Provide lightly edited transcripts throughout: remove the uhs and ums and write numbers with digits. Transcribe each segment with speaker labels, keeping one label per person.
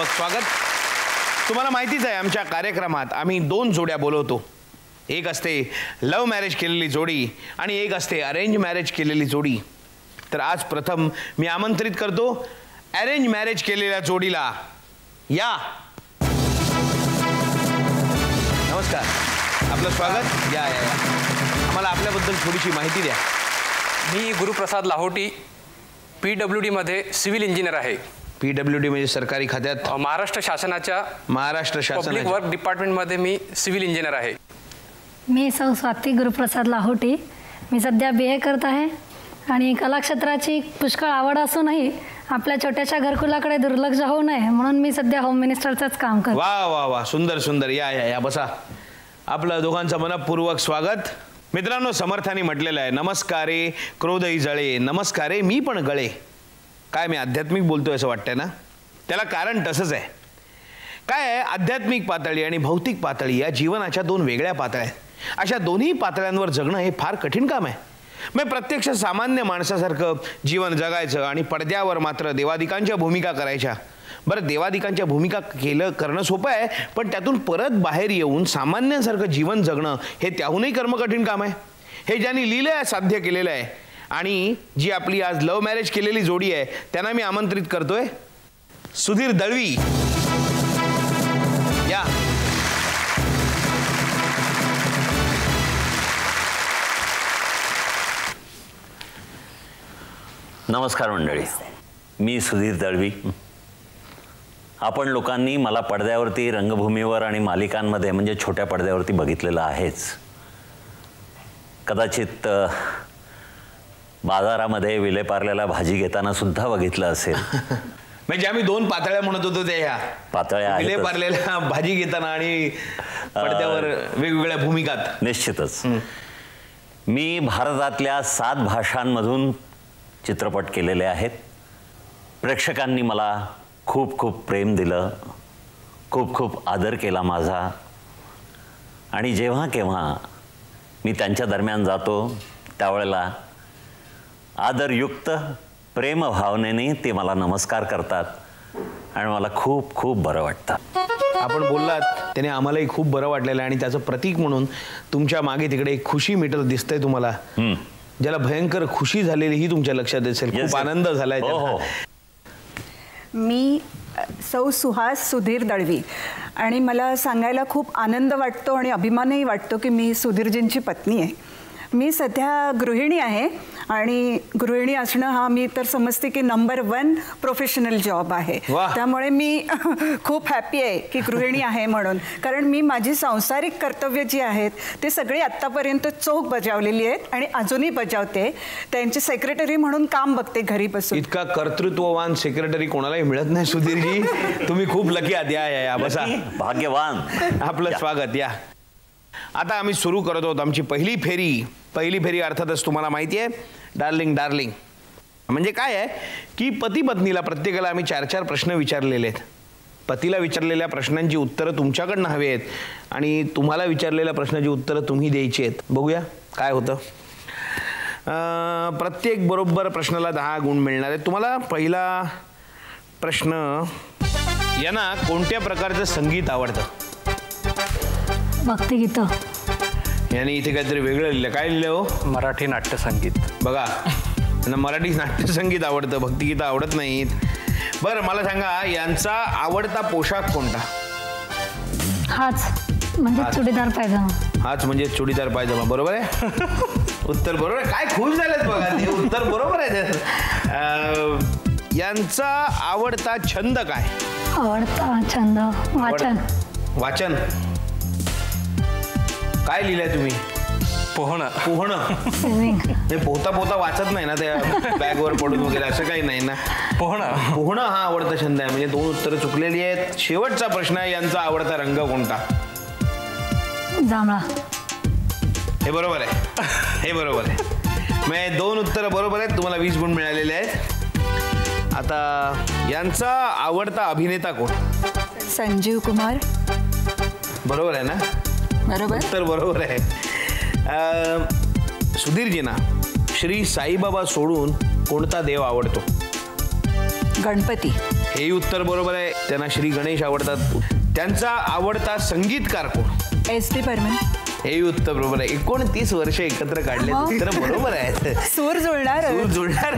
Speaker 1: स्वागत. तुम्हाला माहितीच आहे आमच्या कार्यक्रमात आम्ही 2 जोड्या बोलवतो. एक असते लव्ह मॅरेज केलेली जोडी आणि एक असते अरेंज मॅरेज केलेली जोडी. तर आज प्रथम मी आमंत्रित करतो अरेंज मॅरेज केलेल्या जोडीला. या. नमस्कार, आपलं स्वागत. या या आम्हाला आपल्याबद्दल थोडीशी माहिती द्या.
Speaker 2: मी गुरुप्रसाद लाहोटी, PWD मध्ये सिव्हिल इंजिनियर आहे.
Speaker 1: PWD म्हणजे सरकारी खात्यात
Speaker 2: महाराष्ट्र शासनाच्या पब्लिक वर्क डिपार्टमेंटमध्ये मी सिव्हिल इंजिनियर आहे.
Speaker 3: मी सौ स्वाती गुरुप्रसाद लाहोटी. मी सध्या BA करत आहे आणि कलाक्षेत्राची पुष्कळ आवड असूनही आपल्या छोट्याशा घरकुलाकडे दुर्लक्ष होऊ नये म्हणून मी सध्या होम मिनिस्टरचंच काम करतो.
Speaker 1: वा वा वा, सुंदर सुंदर. या या या बसा. आपलं दोघांचं मनपूर्वक स्वागत. मित्रांनो, समर्थांनी म्हटलेलं आहे, नमस्कारे क्रोधही जळे, नमस्कारे मी पण गळे. काय मी आध्यात्मिक बोलतोय असं वाटतंय ना? त्याला कारण तसंच आहे. काय आहे, आध्यात्मिक पातळी आणि भौतिक पातळी या जीवनाच्या 2 वेगळ्या पातळ्या आहेत. अशा दोन्ही पातळ्यांवर जगणं हे फार कठीण काम आहे. मग प्रत्यक्ष सामान्य माणसासारखं जीवन जगायचं आणि पडद्यावर मात्र देवादिकांच्या भूमिका करायच्या. बरं, देवादिकांच्या भूमिका करणं सोपं आहे, पण त्यातून परत बाहेर येऊन सामान्यांसारखं जीवन जगणं हे त्याहूनही कर्मकठीण काम आहे. हे ज्यांनी लिहिलं आहे, साध्य केलेलं आहे. आणि जी आपली आज लव्ह मॅरेज केलेली जोडी आहे त्यांना मी आमंत्रित करतोय. सुधीर दळवी या.
Speaker 4: नमस्कार मंडळी, मी सुधीर दळवी. आपण लोकांनी मला पडद्यावरती, रंगभूमीवर आणि मालिकांमध्ये म्हणजे छोट्या पडद्यावरती बघितलेलं आहेच. कदाचित बाजारामध्ये विलेपार्ल्याला भाजी घेताना सुद्धा बघितलं असेल.
Speaker 1: म्हणजे आम्ही 2 पातळ्या म्हणत होतो त्या ह्या
Speaker 4: पातळ्या
Speaker 1: विलेपार्ल्याला भाजी घेताना आणि पडद्यावर वेगवेगळ्या भूमिकात.
Speaker 4: निश्चितच. मी भारतातल्या 7 भाषांमधून चित्रपट केलेले आहेत. प्रेक्षकांनी मला खूप खूप प्रेम दिलं, खूप खूप आदर केला माझा. आणि जेव्हा केव्हा मी त्यांच्या दरम्यान जातो त्यावेळेला आदरयुक्त प्रेम भावनेने ते मला नमस्कार करतात आणि मला खूप खूप बरं वाटतं.
Speaker 1: आपण बोललात त्याने आम्हालाही खूप बरं वाटलेलं आहे आणि त्याचं प्रतीक म्हणून तुमच्या मागे तिकडे एक खुशी मीटर दिसतंय तुम्हाला, ज्याला भयंकर खुशी झालेली ही तुमच्या लक्षात असेल. खूप आनंद झालाय.
Speaker 5: मी सौ सुहास सुधीर दळवी आणि मला सांगायला खूप आनंद वाटतो आणि अभिमानही वाटतो की मी सुधीरजींची पत्नी आहे. मी सध्या गृहिणी आहे आणि गृहिणी असणं हा मी तर समजते की नंबर 1 प्रोफेशनल जॉब आहे. त्यामुळे मी खूप हॅपी आहे की गृहिणी आहे म्हणून. कारण मी माझी सांसारिक कर्तव्य जी आहेत ते सगळी आत्तापर्यंत चोख बजावलेली आहेत आणि अजूनही बजावते. त्यांची सेक्रेटरी म्हणून काम बघते घरी बसून.
Speaker 1: इतका कर्तृत्ववान सेक्रेटरी कोणालाही मिळत नाही सुधीरजी. तुम्ही खूप लकी आहात. या या बसा.
Speaker 4: भाग्यवान.
Speaker 1: आपलं स्वागत. या. आता आम्ही सुरू करत आहोत आमची पहिली फेरी. अर्थातच तुम्हाला माहिती आहे, डार्लिंग डार्लिंग म्हणजे काय आहे की पती पत्नीला प्रत्येकाला आम्ही 4-4 प्रश्न विचारलेले आहेत. पतीला विचारलेल्या प्रश्नांची उत्तरं तुमच्याकडनं हवी आहेत आणि तुम्हाला विचारलेल्या प्रश्नाची उत्तरं तुम्ही द्यायची आहेत. बघूया काय होतं. प्रत्येक बरोबर प्रश्नाला 10 गुण मिळणार आहेत तुम्हाला. पहिला प्रश्न, यांना कोणत्या प्रकारचं संगीत आवडतं?
Speaker 3: भक्तिगीत.
Speaker 1: यांनी इथे काहीतरी वेगळं लिहिलं. काय लिहिलं हो?
Speaker 2: मराठी नाट्यसंगीत.
Speaker 1: बघा, त्यांना मराठी नाट्यसंगीत आवडतं, भक्तिगीत आवडत नाहीत. बरं, मला सांगा यांचा आवडता पोशाख कोणता?
Speaker 3: हाच म्हणजे चुडीदार पायजमा.
Speaker 1: हाच म्हणजे चुडीदार पायजमा. बरोबर आहे. उत्तर बरोबर आहे. काय खुश झालेत बघा, ते उत्तर बरोबर आहे. यांचा आवडता छंद काय?
Speaker 3: आवडता छंद वाचन.
Speaker 1: वाचन. काय लिहिलंय तुम्ही?
Speaker 2: पोहणं.
Speaker 1: हे पोहता वाचत नाही ना त्या बॅगवर पडून वगैरे असं काही नाही ना. पोहणं हा आवडता छंद आहे. म्हणजे 2 उत्तरं चुकलेली आहेत. शेवटचा प्रश्न आहे, यांचा आवडता रंग कोणता?
Speaker 3: जांभळा.
Speaker 1: हे बरोबर आहे. हे बरोबर आहे. म्हणजे 2 उत्तरं बरोबर आहेत. तुम्हाला 20 गुण मिळालेले आहेत. आता यांचा आवडता अभिनेता कोण?
Speaker 5: संजीव कुमार.
Speaker 1: बरोबर आहे ना?
Speaker 5: बरोबर.
Speaker 1: उत्तर बरोबर आहे. सुधीरजींना श्री साईबाबा सोडून कोणता देव आवडतो?
Speaker 5: गणपती.
Speaker 1: हेही उत्तर बरोबर आहे. त्यांना श्री गणेश आवडतात. त्यांचा आवडता संगीतकार कोण?
Speaker 5: एस.टी. बर्मन.
Speaker 1: हेही उत्तर बरोबर आहे. 29 वर्ष एकत्र काढले, उत्तर बरोबर आहे.
Speaker 5: सूर जुळणार.
Speaker 1: सूर जुळणार.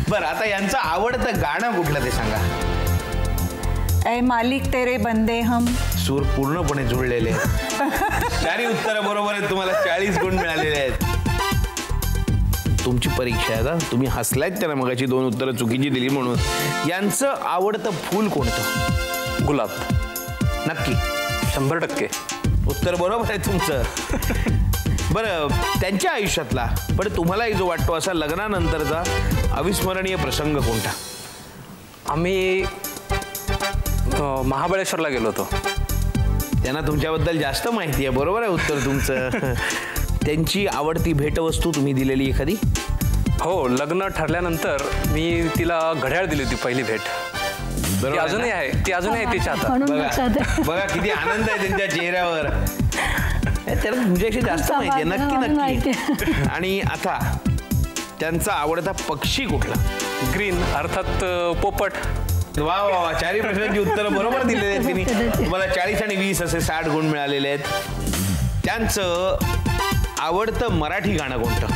Speaker 1: बरं, आता यांचं आवडतं गाणं कुठलं ते सांगा.
Speaker 5: ए मालिक तेरे बंदे हम.
Speaker 1: सूर पूर्णपणे जुळलेले आहेत. चारही उत्तर बरोबर आहेत. तुम्हाला 40 गुण मिळालेले आहेत. तुमची परीक्षा आहे आता. तुम्ही हसलायत त्यांना मगाची 2 उत्तरं चुकीची दिली म्हणून. यांचं आवडतं फूल कोणतं?
Speaker 2: गुलाब.
Speaker 1: नक्की
Speaker 2: 100%.
Speaker 1: उत्तर बरोबर आहे तुमचं. बरं, त्यांच्या आयुष्यातला पण तुम्हालाही जो वाटतो असा लग्नानंतरचा अविस्मरणीय प्रसंग कोणता?
Speaker 2: आम्ही महाबळेश्वरला गेलो होतो.
Speaker 1: त्यांना तुमच्याबद्दल जास्त माहिती आहे. बरोबर आहे उत्तर तुमचं. त्यांची आवडती भेटवस्तू तुम्ही दिलेली एखादी?
Speaker 2: हो, लग्न ठरल्यानंतर मी तिला घड्याळ दिली होती पहिली भेट. ती अजूनही आहे तिच्या हातात.
Speaker 3: म्हणून लक्षात आहे.
Speaker 1: बघा किती आनंद आहे त्यांच्या चेहऱ्यावर. त्याला तुमच्याशी जास्त माहिती आहे. नक्की नक्की. आणि आता त्यांचा आवडता पक्षी कुठला?
Speaker 2: ग्रीन, अर्थात पोपट.
Speaker 1: वा वा वा, 4 प्रश्नांची उत्तरं बरोबर दिलेली आहेत त्यांनी. तुम्हाला 40 आणि 20 असे 60 गुण मिळालेले आहेत. त्यांचं आवडतं मराठी गाणं कोणतं?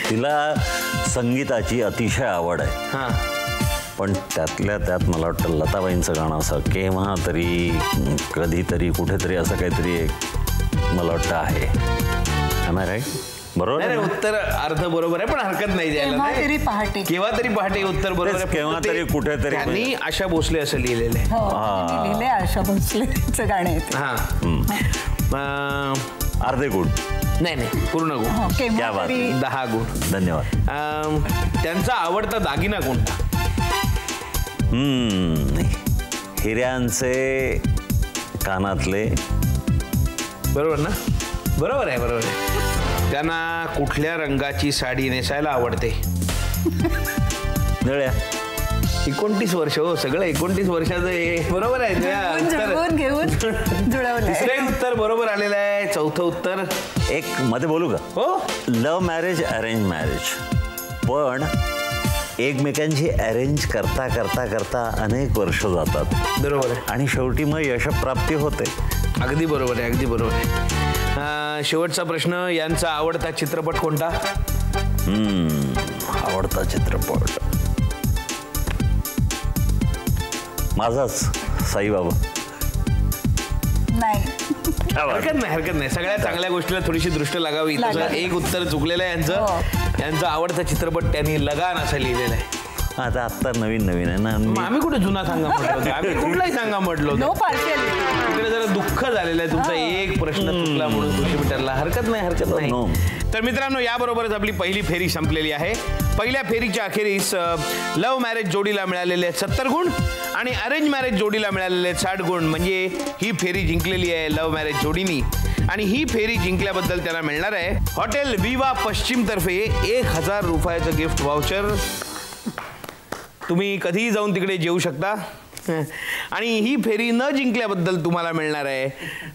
Speaker 4: तिला संगीताची अतिशय आवड आहे.
Speaker 1: हां,
Speaker 4: पण त्यातल्या त्यात मला वाटतं लताबाईंचं गाणं असं केव्हा तरी कधीतरी कुठेतरी असं काहीतरी एक मला वाटतं आहे. Am I right? बरोबर
Speaker 1: नाही
Speaker 4: आहे.
Speaker 1: उत्तर अर्ध बरोबर आहे पण हरकत नाही द्यायला.
Speaker 5: केव्हा तरी पहाटे.
Speaker 1: केव्हा तरी पहाटे उत्तर बरोबर आहे.
Speaker 4: केव्हा तरी कुठेतरी.
Speaker 1: त्यांनी आशा भोसले असं लिहिलेलं आहे.
Speaker 5: हो, लिहिले आशा भोसलेचं गाणं आहे ते.
Speaker 1: हां,
Speaker 4: अर्धे गुण.
Speaker 1: नाही नाही, पूर्ण गुण.
Speaker 5: हो,
Speaker 4: क्या
Speaker 5: केव्हा
Speaker 4: बात
Speaker 5: तरी.
Speaker 1: 10 गुण.
Speaker 4: धन्यवाद.
Speaker 1: त्यांचा आवडता दागिना कोणता?
Speaker 4: हिऱ्यांचे कानातले.
Speaker 1: बरोबर ना? बरोबर आहे, बरोबर आहे. त्यांना कुठल्या रंगाची साडी नेसायला आवडते?
Speaker 4: निळ्या.
Speaker 1: 29 वर्ष हो, सगळं 29 वर्षाचं हे बरोबर आहे.
Speaker 5: जुळवून घेऊन जुळवलंय.
Speaker 1: तिसरे उत्तर बरोबर आलेलं आहे. चौथं उत्तर
Speaker 4: एक मध्ये बोलू का?
Speaker 1: हो.
Speaker 4: Love marriage, arrange marriage. पण एकमेकांची अरेंज करता करता करता अनेक वर्ष जातात.
Speaker 1: बरोबर आहे.
Speaker 4: आणि शेवटी मग यशप्राप्ती होते.
Speaker 1: अगदी बरोबर आहे, अगदी बरोबर आहे. शेवटचा प्रश्न, यांचा आवडता चित्रपट कोणता?
Speaker 4: आवडता चित्रपट माझाच साईबाबा.
Speaker 5: नाही.
Speaker 1: हरकत नाही, हरकत नाही. सगळ्या चांगल्या गोष्टीला थोडीशी दृष्ट लागावी. तसं एक उत्तर चुकलेलं आहे यांचं. यांचा आवडता चित्रपट त्यांनी लगान असं लिहिलेलं आहे.
Speaker 4: आता आत्ता नवीन नवीन आहे ना.
Speaker 1: मग आम्ही कुठे जुना सांगा म्हटलं होतं? आम्ही कुठलाही सांगा म्हटलं होतं.
Speaker 5: No partiality.
Speaker 1: तिकडे जरा दुःख झालेलं आहे. तुमचा एक प्रश्न चुकला म्हणून कृषी मिटरला. हरकत नाही, हरकत नाही. तर मित्रांनो, याबरोबरच आपली पहिली फेरी संपलेली आहे. पहिल्या फेरीच्या अखेरीस लव्ह मॅरेज जोडीला मिळालेले 70 गुण आणि अरेंज मॅरेज जोडीला मिळालेले 60 गुण. म्हणजे ही फेरी जिंकलेली आहे लव्ह मॅरेज जोडीनी. आणि ही फेरी जिंकल्याबद्दल त्यांना मिळणार आहे हॉटेल विवा पश्चिम तर्फे 1000 रुपयाचं गिफ्ट वाउचर. तुम्ही कधीही जाऊन तिकडे जेवू शकता. आणि ही फेरी न जिंकल्याबद्दल तुम्हाला मिळणार आहे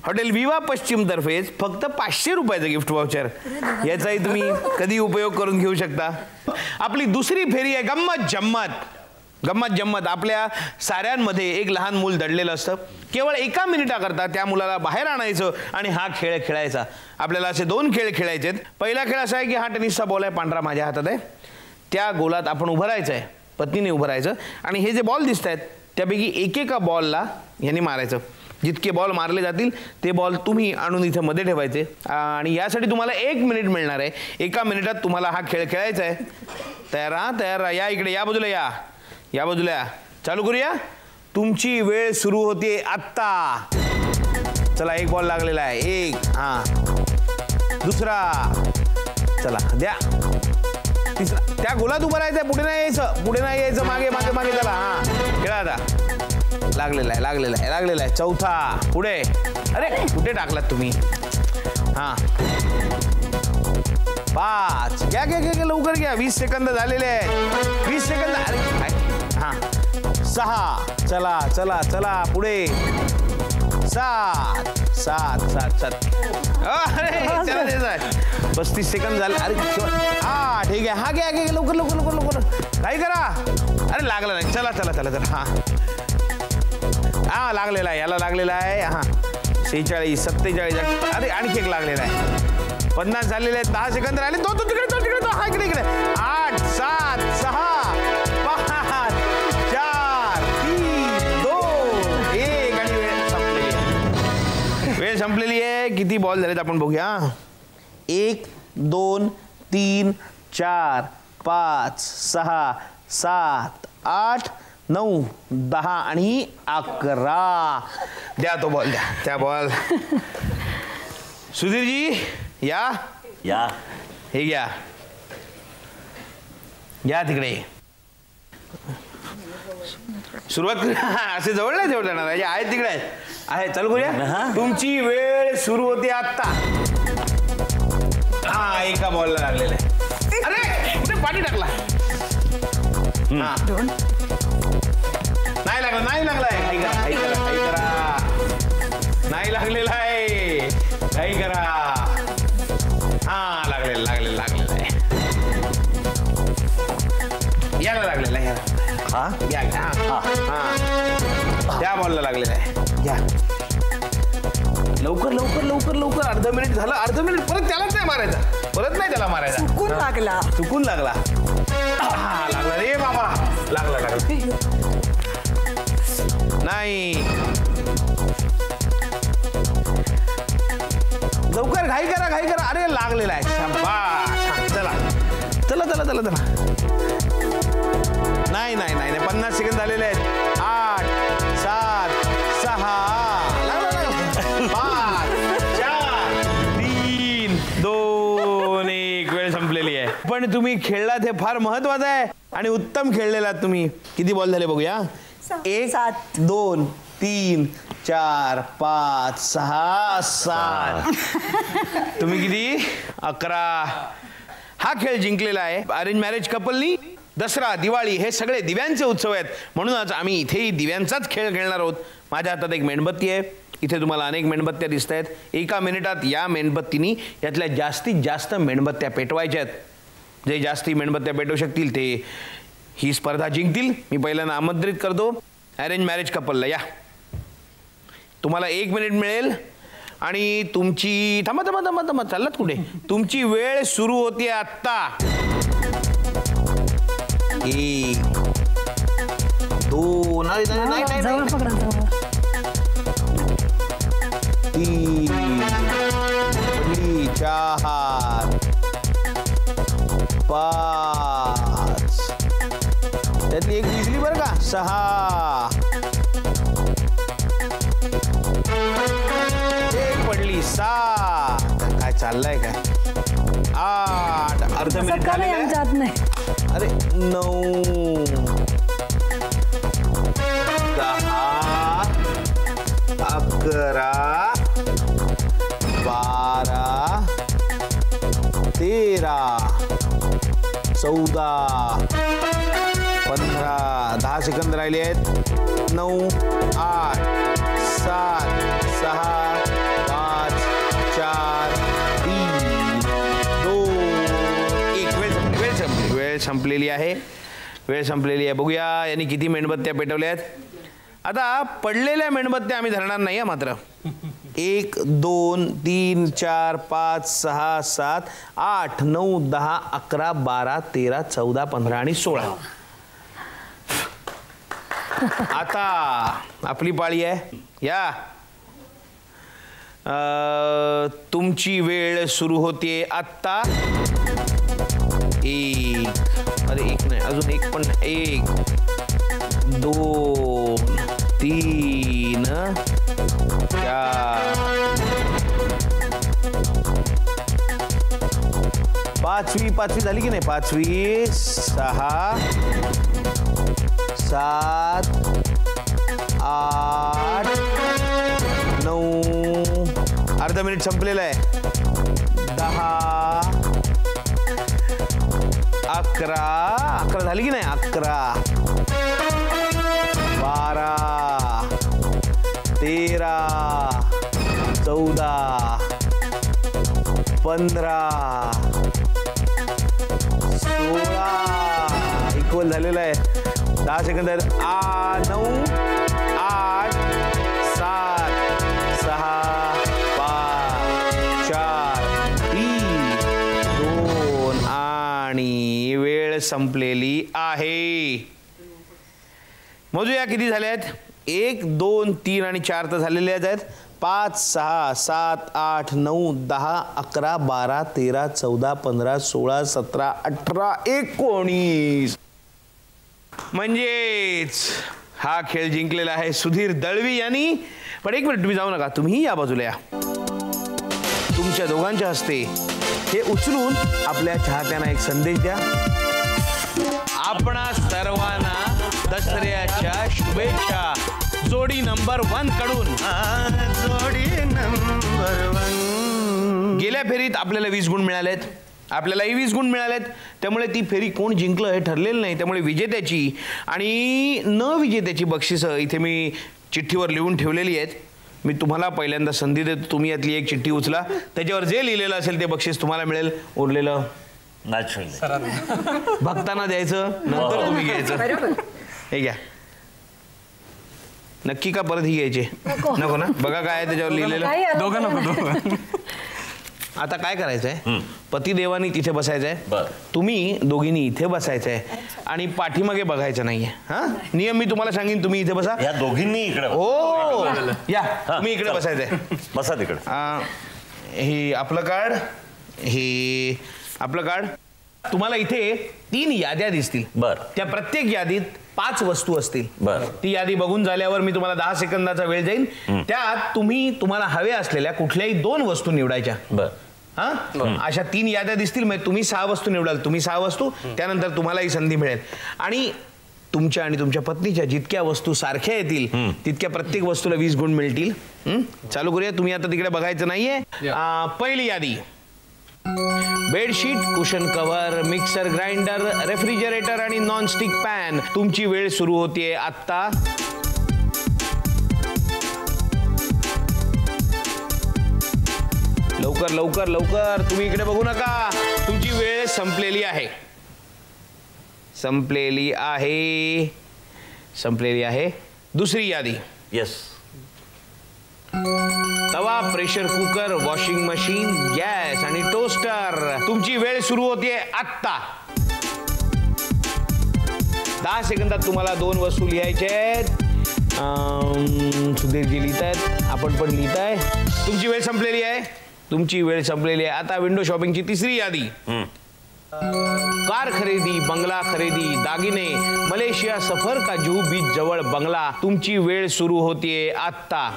Speaker 1: हॉटेल विवा पश्चिम तर्फेच फक्त 500 रुपयाचं गिफ्ट वाउचर. याचाही तुम्ही कधी उपयोग करून घेऊ शकता. आपली दुसरी फेरी आहे गंमत जम्मत. गंमत जम्मत. आपल्या साऱ्यांमध्ये एक लहान मूल दडलेलं असतं. केवळ 1 मिनिटाकरता त्या मुलाला बाहेर आणायचं आणि हा खेळ खेळायचा. आपल्याला असे 2 खेळ खेळायचे आहेत. पहिला खेळ असा आहे की हा टेनिसचा बॉल आहे, पांढरा माझ्या हातात आहे. त्या गोलात आपण उभं राहायचं आहे, पत्नीने उभं राहायचं आणि हे जे बॉल दिसत आहेत त्यापैकी एकेका बॉलला ह्यांनी मारायचं. जितके बॉल मारले जातील ते बॉल तुम्ही आणून इथे मध्ये ठेवायचे. आणि यासाठी तुम्हाला 1 मिनिट मिळणार आहे. 1 मिनिटात तुम्हाला हा खेळ खेळायचा आहे. तयार? तयार. या इकडे, या बाजूला या, या बाजूला. चालू करूया. तुमची वेळ सुरू होते आत्ता. चला, 1 बॉल लागलेला आहे. 1. हां, दुसरा. चला द्या. तिसरा. त्या गोलात उभं राहायचं, पुढे नाही यायचं, पुढे नाही यायचं, मागे मागे मागे. चला, हां, खेळा आता. लागलेला आहे, लागलेला आहे, लागलेला आहे. चौथा. पुढे. अरे कुठे टाकलात तुम्ही? हां, 5. घ्या घ्या घ्या, लवकर घ्या. 20 सेकंद झालेले आहेत. 20 सेकंद. अरे काय? हां, 6. चला चला चला पुढे. 7. 7 7 7. अरे 35 सेकंद झाले. अरे हा ठीक आहे. हा घ्या घ्या लवकर लवकर लवकर लवकर काय करा. अरे लागला नाही. चला चला चला चला. हा लागलेला आहे. याला लागलेला आहे. हा 46 47. अरे आणखी एक लागलेला आहे. 50 झालेले आहेत. 10 सेकंद राहिले. तो तिकडे तो तिकडे तो. हा इकडे इकडे. 8 7 6 5 4 3 2 1 आणि वेळ संपलेली आहे. वेळ संपलेली आहे. किती बॉल झालेत आपण बघूया. 1 2 3 4 5 6 7 8 9 10 आणि 11. द्या तो बॉल. द्या त्या बॉल. सुधीरजी या
Speaker 4: या
Speaker 1: हे घ्या. या तिकडे सुरुवात असे जवळ नाही जवळ जाणार आहे. तिकडे आहे. चालू करूया. तुमची वेळ सुरू होते आता. हा एका बॉलला लागलेला आहे. अरे कुठे पाणी टाकला. हा नाही लागला. नाही लागलाय. काही करा काही करा काही करा. नाही लागलेला आहे. काही करा. हा लागलेला लागलेला लागलेला आहे. याला लागलेला आहे.
Speaker 4: हा
Speaker 1: घ्या घ्या. हा हा त्या बॉलला लागलेला आहे. घ्या लवकर लवकर लवकर लवकर. अर्ध मिनिट झालं. अर्ध मिनिट परत त्यालाच नाही मारायचा. परत नाही त्याला मारायचा.
Speaker 5: चुकून लागला.
Speaker 1: चुकून लागला. हा लागला रे बाबा. लागला लागला. नाही लवकर घाई करा घाई करा. अरे लागलेला आहे. शाबास. चला चला चला चला चला. नाही नाही नाही 50 सेकंद झालेले आहेत. 8 7 6 5 4 3 2 1. वेळ संपलेली आहे. पण तुम्ही खेळलात हे फार महत्वाचं आहे आणि उत्तम खेळलेलात तुम्ही. किती बॉल झाले बघूया. 1 2 3 4 5 6 7. तुम्ही किती 11. हा खेळ जिंकलेला आहे. अरेंज मॅरेज कपलनी दसरा दिवाळी हे सगळे दिव्यांचे उत्सव आहेत. म्हणून आज आम्ही इथेही दिव्यांचाच खेळ खेळणार आहोत. माझ्या हातात एक मेणबत्ती आहे. इथे तुम्हाला अनेक मेणबत्त्या दिसत आहेत. एका मिनिटात या मेणबत्तीनी यातल्या जास्तीत जास्त मेणबत्त्या पेटवायच्या आहेत. जे जास्ती मेणबत्त्या पेटवू शकतील ते ही स्पर्धा जिंकतील. मी पहिल्यांदा आमंत्रित करतो अरेंज मॅरेज कपलला. या तुम्हाला 1 मिनिट मिळेल आणि तुमची थांबा थांबा थांबा थांबा. चाललात कुठे. तुमची वेळ सुरू होते आत्ता. 1 2 नाही नाही नाही
Speaker 3: जवळ पकडा जवळ.
Speaker 1: 3 4 5 त्यातली एक दिसली बरं का. 6 एक पडली. 7 काय चाललंय काय. 8 अर्ध मिनिट झालेलं आहे.
Speaker 3: आमच्या हात नाही.
Speaker 1: अरे 9 10 11 12 13 14 15 10 सेकंद राहिले आहेत. 9 8 7 6 5 4 3 2 1. वेळ संपलेली आहे. वेळ संपलेली आहे. बघूया यांनी किती मेणबत्त्या पेटवल्या आहेत. आता पडलेल्या मेणबत्त्या आम्ही धरणार नाही. मात्र 1 2 3 4 5 6 7 8 9 10 11 12 13 14 15 आणि 16. आता आपली पाळी आहे. या तुमची वेळ सुरू होते आत्ता. 1 अरे 1 नाही अजून 1 पण. 1 2 3 4 पाचवी झाली की नाही. 5वी 6 7 8 9 अर्धा मिनिट संपलेला आहे. 10 11 झाली की नाही. 11 12 13 14 15 16 इक्वल झालेलं आहे. 10 सेकंद आहेत. 9 8 7 6 5 4 3 2 आणि वेळ संपलेली आहे. मोजूया किती झाले आहेत. 1 2 3 आणि 4 तर झालेले आहेत. 5 6 7 8 9 10 11 12 13 14 15 16 17 18 19 म्हणजेच हा खेळ जिंकलेला आहे सुधीर दळवी यांनी. पण एक मिनिट तुम्ही जाऊ नका, तुम्ही या बाजूला या. तुमच्या दोघांच्या हस्ते हे उचलून आपल्या चाहत्यांना एक संदेश द्या. आपणा सर्वांना दसऱ्याच्या शुभेच्छा. जोडी नंबर 1 कडून. जोडी नंबर 1. गेल्या फेरीत आपल्याला 20 गुण मिळालेत, आपल्यालाही 20 गुण मिळालेत. त्यामुळे ती फेरी कोण जिंकलं हे ठरलेलं नाही. त्यामुळे विजेत्याची आणि न विजेत्याची बक्षिसं इथे मी चिठ्ठीवर लिहून ठेवलेली आहेत. मी तुम्हाला पहिल्यांदा संधी देतो. तुम्ही यातली एक चिठ्ठी उचला, त्याच्यावर जे लिहिलेलं असेल ते बक्षीस तुम्हाला मिळेल. उरलेलं भक्तांना द्यायचं, नंतर तुम्ही घ्यायचं. हे घ्या. नक्की का परत ही घ्यायची? नको ना. बघा काय आहे त्याच्यावर लिहिलेलं.
Speaker 2: दोघं नको.
Speaker 1: आता काय करायचंय, पतिदेवानी तिथे बसायचंय, तुम्ही दोघींनी इथे बसायचंय आणि पाठीमागे बघायचं नाहीये. हा नियम मी तुम्हाला सांगेन. तुम्ही इथे बसा.
Speaker 4: या दोघींनी इकडे.
Speaker 1: हो या, तुम्ही इकडे बसायचंय.
Speaker 4: बसा तिकडे.
Speaker 1: हे आपलं कार्ड, हे आपलं कार्ड. तुम्हाला इथे 3 याद्या दिसतील.
Speaker 4: बरं.
Speaker 1: त्या प्रत्येक यादीत 5 वस्तू असतील.
Speaker 4: बरं.
Speaker 1: ती यादी बघून झाल्यावर मी तुम्हाला 10 सेकंदाचा वेळ देईन. त्यात तुम्ही तुम्हाला हव्या असलेल्या कुठल्याही 2 वस्तू निवडायच्या.
Speaker 4: बरं.
Speaker 1: हा अशा 3 याद्या दिसतील. म्हणजे तुम्ही 6 वस्तू निवडाल, तुम्ही 6 वस्तू. त्यानंतर तुम्हालाही संधी मिळेल आणि तुमच्या आणि तुमच्या पत्नीच्या जितक्या वस्तू सारख्या येतील तितक्या प्रत्येक वस्तूला 20 गुण मिळतील. चालू करूया. तुम्ही आता तिकडे बघायचं नाहीये. पहिली यादी. Bedsheet, cushion cover, mixer grinder, refrigerator आणि नॉनस्टिक पॅन. तुमची वेळ सुरू होतीये आत्ता. लवकर लवकर लवकर. तुम्ही इकडे बघू नका. तुमची वेळ संपलेली आहे. संपलेली आहे. संपलेली आहे. दुसरी यादी.
Speaker 4: येस.
Speaker 1: तवा, pressure cooker, washing machine, gas आणि टोस्टर. तुमची वेळ सुरू होतीये आत्ता. 10 सेकंदात तुम्हाला 2 वस्तू लिहायच्या आहेत. सुधीरजी लिहित आहेत, आपण पण लिहिताय. तुमची वेळ संपलेली आहे. तुमची वेळ संपलेली आहे. आता विंडो शॉपिंगची तिसरी यादी. कार खरेदी, बंगला खरेदी, दागिने, मलेशिया सफर का जुहू बीच जवळ बंगला. तुमची वेळ सुरू होतीये आत्ता.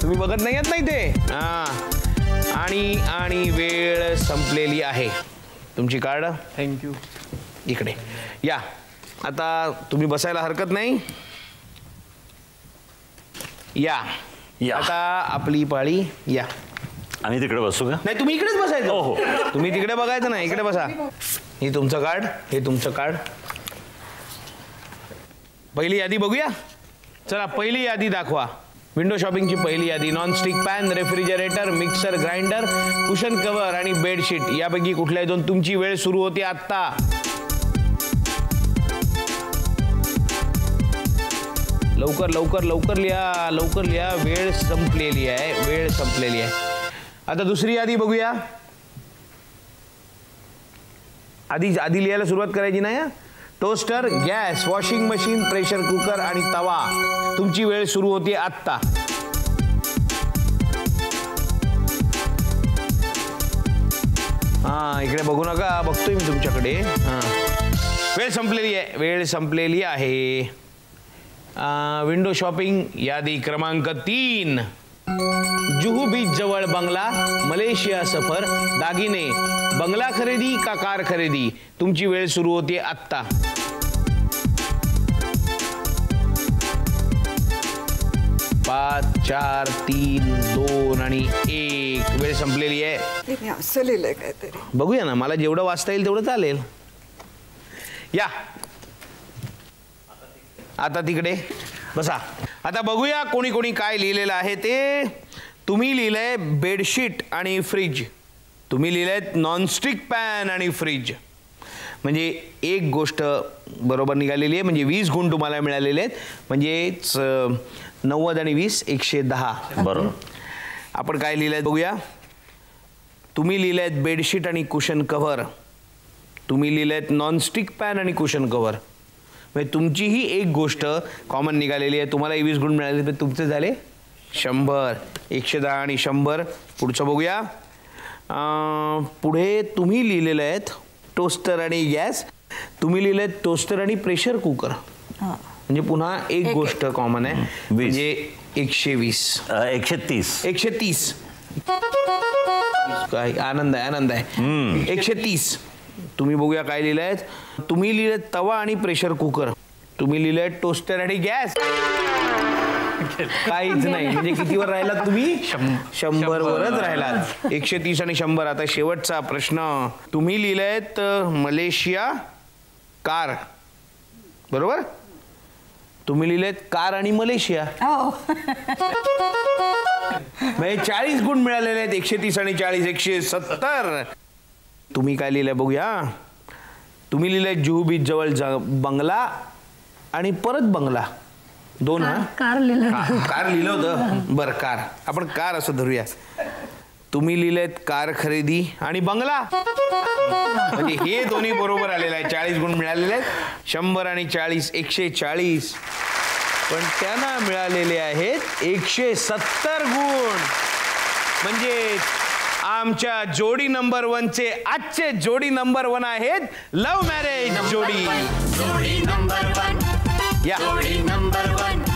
Speaker 1: तुम्ही बघत नाही आहेत नाही ते. आणि वेळ संपलेली आहे. तुमची कार्ड.
Speaker 2: थँक्यू.
Speaker 1: इकडे या. आता तुम्ही बसायला हरकत नाही. या. आता आपली पाळी. या.
Speaker 4: आम्ही तिकडे बसू का?
Speaker 1: नाही, तुम्ही इकडेच बसायचं. हो. तुम्ही तिकडे बघायचं नाही, इकडे बसा. हे तुमचं कार्ड, हे तुमचं कार्ड. पहिली यादी बघूया. चला पहिली यादी दाखवा. विंडो शॉपिंगची पहिली यादी. Nonstick pan, refrigerator, mixer grinder, cushion cover आणि बेडशीट. यापैकी कुठल्याही 2. तुमची वेळ सुरू होती आत्ता. लवकर लवकर लवकर लिहा. लवकर लिहा. वेळ संपलेली आहे. वेळ संपलेली आहे. आता दुसरी यादी बघूया. आधी लिहायला सुरुवात करायची नाही. Toaster, gas, washing machine, pressure cooker आणि तवा. तुमची वेळ सुरू होती आत्ता. इकडे बघू नका. बघतोय मी तुमच्याकडे. वेळ संपलेली आहे. वेळ संपलेली आहे. विंडो शॉपिंग यादी क्रमांक 3. जुहू बीच जवळ बंगला, मलेशिया सफर, दागिने, बंगला खरेदी का कार खरेदी. तुमची वेळ सुरू होते आत्ता. पाच, 4, 3, 2 आणि 1. वेळ संपलेली आहे.
Speaker 5: असं लिहिलंय काहीतरी.
Speaker 1: बघूया ना. मला जेवढं वाचता येईल तेवढं चालेल. या. आता तिकडे बसा. आता बघूया कोणी कोणी काय लिहिलेलं आहे ते. तुम्ही लिहिलंय बेडशीट आणि फ्रीज, तुम्ही लिहिलंय नॉनस्टिक पॅन आणि फ्रीज. म्हणजे एक गोष्ट बरोबर निघालेली आहे, म्हणजे 20 गुण तुम्हाला मिळालेले आहेत. म्हणजेच 90 आणि 20 110.
Speaker 4: बरोबर.
Speaker 1: आपण काय लिहिलंय बघूया. तुम्ही लिहिलंय बेडशीट आणि कुशन कव्हर, तुम्ही लिहिलंय नॉनस्टिक पॅन आणि कुशन कव्हर. म्हणजे तुमची ही एक गोष्ट कॉमन निघालेली आहे. तुम्हाला 20 गुण मिळाले, तर तुमचे झाले 100. 110 आणि 100. पुढचं बघूया. पुढे तुम्ही लिहिलेलं आहेत टोस्टर आणि गॅस, तुम्ही लिहिलंय टोस्टर आणि प्रेशर कुकर. म्हणजे पुन्हा एक गोष्ट कॉमन आहे, म्हणजे 120.
Speaker 4: 130.
Speaker 1: 130. काय आनंद आहे, आनंद आहे. 130. तुम्ही बघूया काय लिहिलंय. तुम्ही लिहिलंय तवा आणि प्रेशर कुकर, तुम्ही लिहिलंय टोस्टर आणि गॅस. काहीच नाही. म्हणजे कितीवर राहिलात तुम्ही? 100 वरच राहिलात. 130 आणि 100. आता शेवटचा प्रश्न. तुम्ही लिहिलंय मलेशिया कार, बरोबर? तुम्ही लिहिलेत कार आणि मलेशिया. म्हणजे 40 गुण मिळालेले आहेत. 130 आणि 40 170. तुम्ही काय लिहिलंय बघूया. तुम्ही लिहिलंय जुहू बीच जवळ बंगला आणि परत बंगला. 2.
Speaker 3: कार लिहिलं.
Speaker 1: कार लिहिलं होतं. बरं, कार आपण कार असं धरूया. तुम्ही लिहिलेत कार खरेदी आणि बंगला. म्हणजे हे दोन्ही बरोबर आलेलं आहे. 40 गुण मिळालेले आहेत. 100 आणि 40 140. पण त्यांना मिळालेले आहेत 170 गुण. म्हणजे आमच्या जोडी नंबर 1चे आजचे जोडी नंबर 1 आहेत लव्ह मॅरेज जोडी.
Speaker 6: जोडी नंबर 1.
Speaker 1: या
Speaker 6: जोडी नंबर 1.